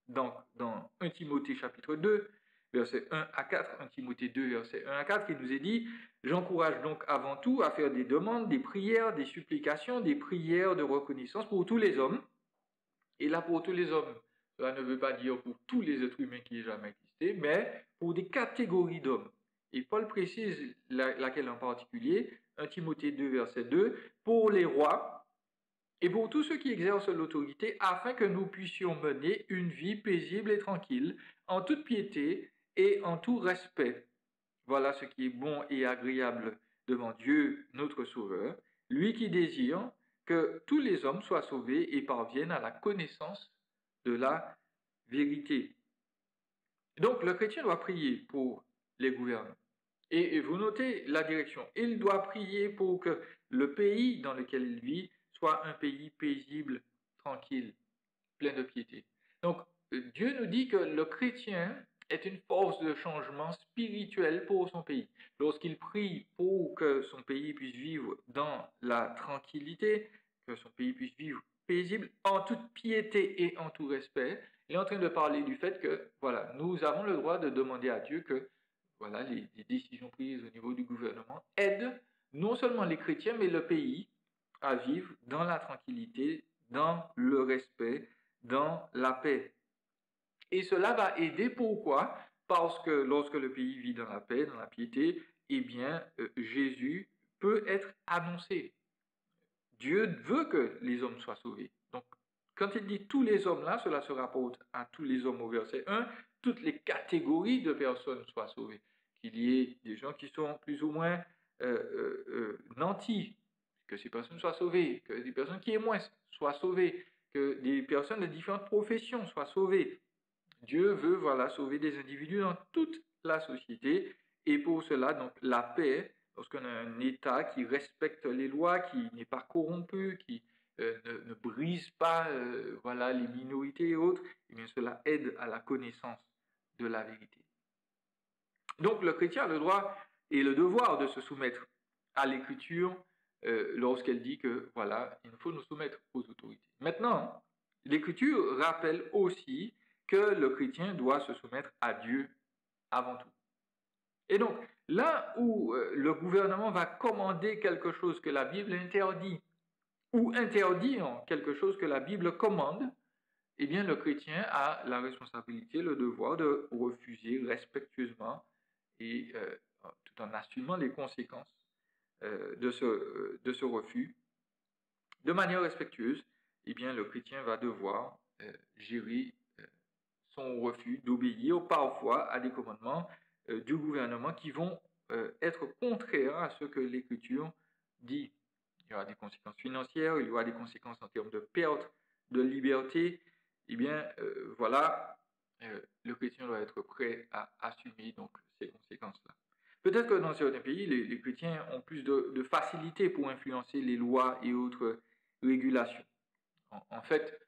Donc, dans 1 Timothée chapitre 2, versets 1 à 4, 1 Timothée 2, versets 1 à 4, il nous est dit « J'encourage donc avant tout à faire des demandes, des prières, des supplications, des prières de reconnaissance pour tous les hommes. » Et là, pour tous les hommes, cela ne veut pas dire pour tous les êtres humains qui aient jamais existé, mais pour des catégories d'hommes. Et Paul précise laquelle en particulier, 1 Timothée 2, verset 2, pour les rois et pour tous ceux qui exercent l'autorité, afin que nous puissions mener une vie paisible et tranquille, en toute piété et en tout respect. Voilà ce qui est bon et agréable devant Dieu, notre Sauveur, lui qui désire que tous les hommes soient sauvés et parviennent à la connaissance de la vérité. Donc, le chrétien doit prier pour les gouvernants. Et vous notez la direction. Il doit prier pour que le pays dans lequel il vit soit un pays paisible, tranquille, plein de piété. Donc, Dieu nous dit que le chrétien est une force de changement spirituel pour son pays. Lorsqu'il prie pour que son pays puisse vivre dans la tranquillité, que son pays puisse vivre paisible, en toute piété et en tout respect, il est en train de parler du fait que, voilà, nous avons le droit de demander à Dieu que, voilà, les décisions prises au niveau du gouvernement aident non seulement les chrétiens, mais le pays à vivre dans la tranquillité, dans le respect, dans la paix. Et cela va aider, pourquoi? Parce que lorsque le pays vit dans la paix, dans la piété, eh bien, Jésus peut être annoncé. Dieu veut que les hommes soient sauvés. Donc, quand il dit tous les hommes là, cela se rapporte à tous les hommes au verset 1, toutes les catégories de personnes soient sauvées. Qu'il y ait des gens qui sont plus ou moins nantis, que ces personnes soient sauvées, que des personnes qui aient moins soient sauvées, que des personnes de différentes professions soient sauvées. Dieu veut, voilà, sauver des individus dans toute la société, et pour cela, donc, la paix, lorsqu'on a un État qui respecte les lois, qui n'est pas corrompu, qui ne brise pas, voilà, les minorités et autres, eh bien, cela aide à la connaissance de la vérité. Donc, le chrétien a le droit et le devoir de se soumettre à l'Écriture lorsqu'elle dit que, voilà, il faut nous soumettre aux autorités. Maintenant, l'Écriture rappelle aussi que le chrétien doit se soumettre à Dieu avant tout. Et donc, là où le gouvernement va commander quelque chose que la Bible interdit, ou interdire quelque chose que la Bible commande, eh bien, le chrétien a la responsabilité, le devoir de refuser respectueusement et tout en assumant les conséquences de ce refus. De manière respectueuse, eh bien, le chrétien va devoir gérer son refus d'obéir parfois à des commandements du gouvernement qui vont être contraires à ce que l'Écriture dit. Il y aura des conséquences financières, il y aura des conséquences en termes de perte de liberté. Eh bien, voilà, le chrétien doit être prêt à assumer donc ces conséquences-là. Peut-être que dans certains pays, les chrétiens ont plus de facilité pour influencer les lois et autres régulations. En fait,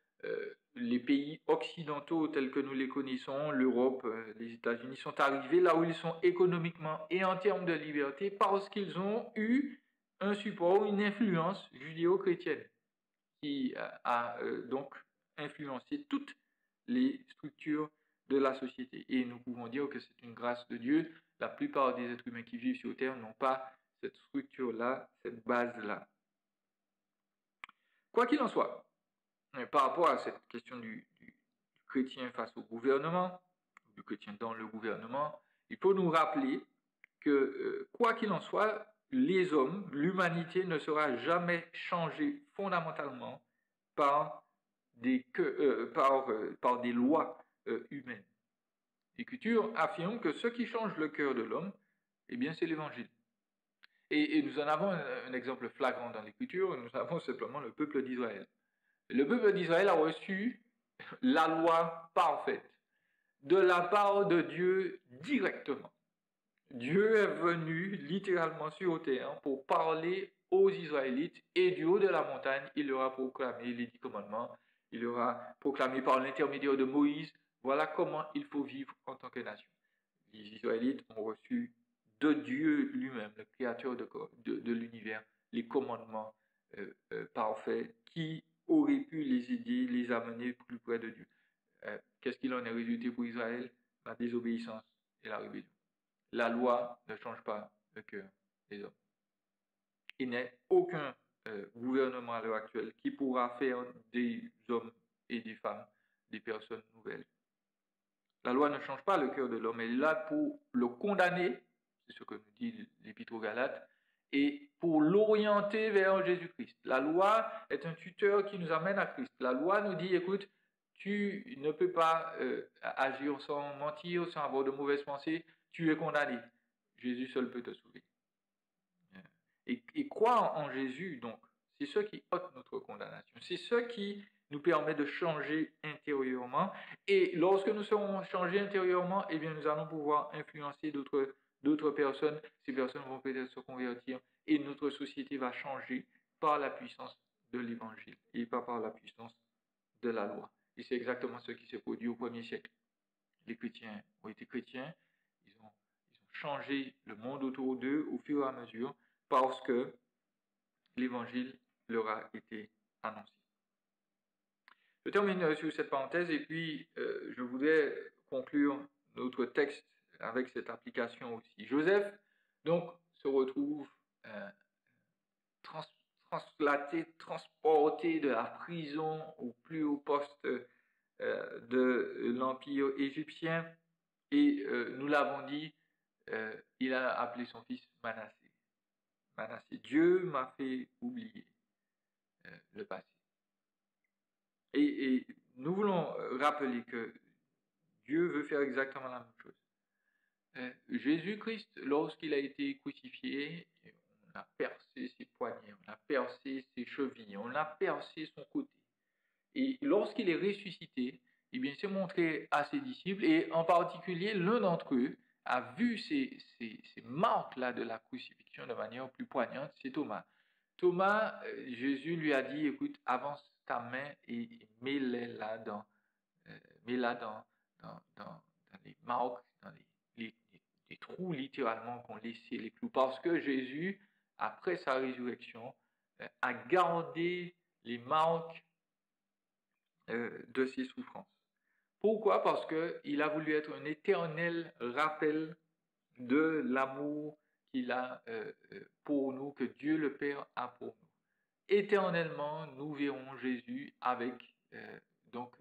les pays occidentaux tels que nous les connaissons, l'Europe, les États-Unis, sont arrivés là où ils sont économiquement et en termes de liberté parce qu'ils ont eu un support, une influence judéo-chrétienne qui a donc influencé toutes les structures de la société. Et nous pouvons dire que c'est une grâce de Dieu. La plupart des êtres humains qui vivent sur Terre n'ont pas cette structure-là, cette base-là. Quoi qu'il en soit, par rapport à cette question du chrétien face au gouvernement, du chrétien dans le gouvernement, il faut nous rappeler que, quoi qu'il en soit, les hommes, l'humanité ne sera jamais changée fondamentalement par par des lois humaines. L'Écriture affirme que ce qui change le cœur de l'homme, eh bien, c'est l'Évangile. Et nous en avons un exemple flagrant dans l'Écriture, nous avons simplement le peuple d'Israël. Le peuple d'Israël a reçu la loi parfaite de la part de Dieu directement. Dieu est venu littéralement sur terre pour parler aux Israélites et du haut de la montagne, il leur a proclamé les 10 commandements, il leur a proclamé par l'intermédiaire de Moïse, voilà comment il faut vivre en tant que nation. Les Israélites ont reçu de Dieu lui-même, le créateur de l'univers, les commandements parfaits qui auraient pu les aider, les amener plus près de Dieu. Qu'est-ce qu'il en est résulté pour Israël? La désobéissance et la rébellion. La loi ne change pas le cœur des hommes. Il n'y a aucun gouvernement à l'heure actuelle qui pourra faire des hommes et des femmes des personnes nouvelles. La loi ne change pas le cœur de l'homme, elle est là pour le condamner, c'est ce que nous dit l'Épître aux Galates, et pour l'orienter vers Jésus-Christ. La loi est un tuteur qui nous amène à Christ. La loi nous dit, écoute, tu ne peux pas agir sans mentir, sans avoir de mauvaises pensées, tu es condamné. Jésus seul peut te sauver. Et croire en Jésus, donc, c'est ce qui ôte notre condamnation. C'est ce qui nous permet de changer intérieurement. Et lorsque nous serons changés intérieurement, eh bien, nous allons pouvoir influencer d'autres personnes. Ces personnes vont peut-être se convertir et notre société va changer par la puissance de l'Évangile et pas par la puissance de la loi. Et c'est exactement ce qui s'est produit au 1er siècle. Les chrétiens ont été chrétiens, ils ont changé le monde autour d'eux au fur et à mesure parce que l'Évangile leur a été annoncé. Je termine sur cette parenthèse et puis je voudrais conclure notre texte avec cette application aussi. Joseph, donc, se retrouve translaté, transporté de la prison au plus haut poste de l'Empire égyptien et nous l'avons dit, il a appelé son fils Manassé. Manassé. Dieu m'a fait oublier le passé. Et nous voulons rappeler que Dieu veut faire exactement la même chose. Jésus-Christ, lorsqu'il a été crucifié, on a percé ses poignets, on a percé ses chevilles, on a percé son côté. Et lorsqu'il est ressuscité, eh bien, il s'est montré à ses disciples, et en particulier, l'un d'entre eux a vu ces marques-là de la crucifixion de manière plus poignante, c'est Thomas. Thomas, Jésus lui a dit, écoute, avance ta main et mets-la dans les marques, dans les trous littéralement qu'ont laissé les clous. Parce que Jésus, après sa résurrection, a gardé les marques de ses souffrances. Pourquoi? Parce qu'il a voulu être un éternel rappel de l'amour qu'il a pour nous, que Dieu le Père a pour nous. Éternellement, nous verrons Jésus avec donc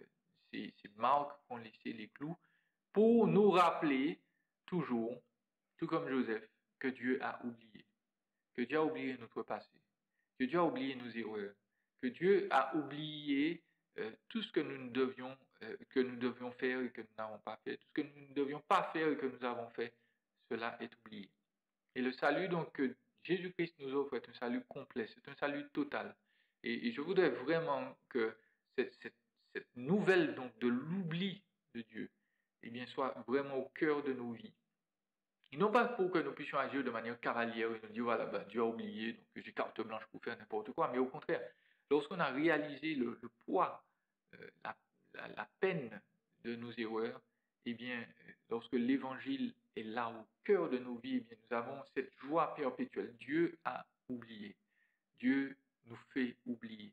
ces marques qu'ont laissé les clous pour nous rappeler toujours, tout comme Joseph, que Dieu a oublié. Que Dieu a oublié notre passé. Que Dieu a oublié nos erreurs. Que Dieu a oublié tout ce que nous devions faire et que nous n'avons pas fait. Tout ce que nous ne devions pas faire et que nous avons fait, cela est oublié. Et le salut donc que Jésus-Christ nous offre est un salut complet, c'est un salut total. Et je voudrais vraiment que cette nouvelle donc de l'oubli de Dieu, eh bien, soit vraiment au cœur de nos vies. Et non pas pour que nous puissions agir de manière cavalière et nous dire, voilà, ben, Dieu a oublié, donc j'ai carte blanche pour faire n'importe quoi, mais au contraire, lorsqu'on a réalisé le poids, la peine de nos erreurs, eh bien, lorsque l'évangile est là au cœur de nos vies, eh bien, nous avons cette joie perpétuelle. Dieu a oublié. Dieu nous fait oublier.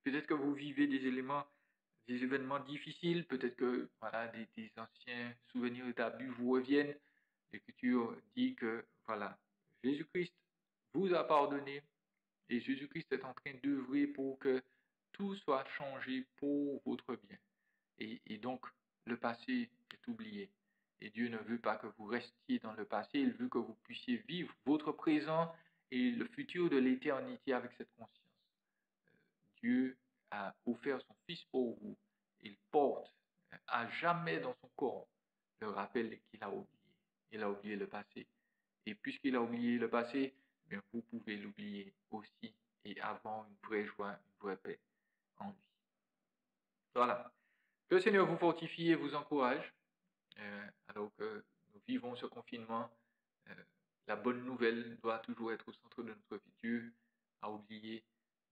Peut-être que vous vivez des événements difficiles, peut-être que voilà, des anciens souvenirs d'abus vous reviennent. L'Écriture dit que voilà, Jésus-Christ vous a pardonné et Jésus-Christ est en train d'œuvrer pour que tout soit changé pour votre bien. Et donc, le passé est oublié. Et Dieu ne veut pas que vous restiez dans le passé, il veut que vous puissiez vivre votre présent et le futur de l'éternité avec cette conscience. Dieu a offert son Fils pour vous. Il porte à jamais dans son corps le rappel qu'il a oublié. Il a oublié le passé. Et puisqu'il a oublié le passé, bien vous pouvez l'oublier aussi et avoir une vraie joie, une vraie paix en lui. Voilà. Que le Seigneur vous fortifie et vous encourage. Alors que nous vivons ce confinement, la bonne nouvelle doit toujours être au centre de notre vie. Dieu a oublié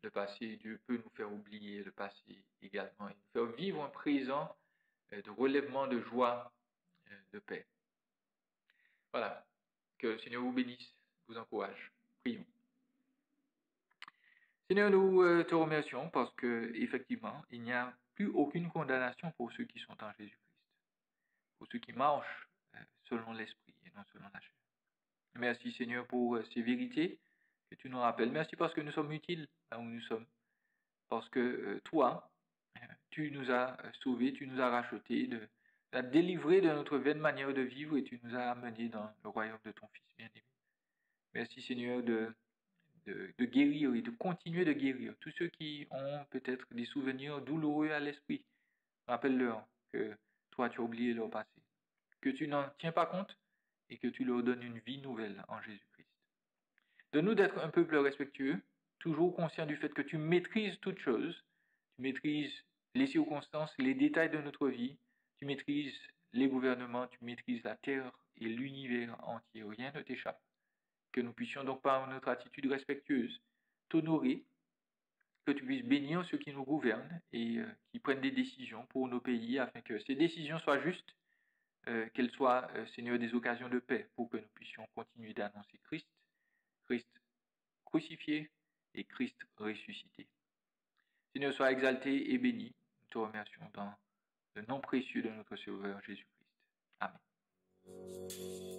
le passé, Dieu peut nous faire oublier le passé également et nous faire vivre un présent de relèvement, de joie, de paix. Voilà. Que le Seigneur vous bénisse, vous encourage. Prions. Seigneur, nous te remercions parce que effectivement, il n'y a plus aucune condamnation pour ceux qui sont en Jésus-Christ, pour ceux qui marchent selon l'esprit et non selon la chair. Merci Seigneur pour ces vérités que tu nous rappelles. Merci parce que nous sommes utiles là où nous sommes, parce que toi, tu nous as sauvés, tu nous as rachetés, tu nous as délivrés de notre vaine manière de vivre et tu nous as amenés dans le royaume de ton Fils bien-aimé. Merci Seigneur de guérir et de continuer de guérir tous ceux qui ont peut-être des souvenirs douloureux à l'esprit. Rappelle-leur que toi tu as oublié leur passé, que tu n'en tiens pas compte et que tu leur donnes une vie nouvelle en Jésus-Christ. Donne-nous d'être un peu plus respectueux, toujours conscient du fait que tu maîtrises toutes choses, tu maîtrises les circonstances, les détails de notre vie, tu maîtrises les gouvernements, tu maîtrises la terre et l'univers entier. Rien ne t'échappe. Que nous puissions donc par notre attitude respectueuse t'honorer, que tu puisses bénir ceux qui nous gouvernent et qui prennent des décisions pour nos pays afin que ces décisions soient justes, qu'elles soient, Seigneur, des occasions de paix pour que nous puissions continuer d'annoncer Christ, Christ crucifié et Christ ressuscité. Seigneur, sois exalté et béni. Nous te remercions dans le nom précieux de notre Sauveur Jésus-Christ. Amen.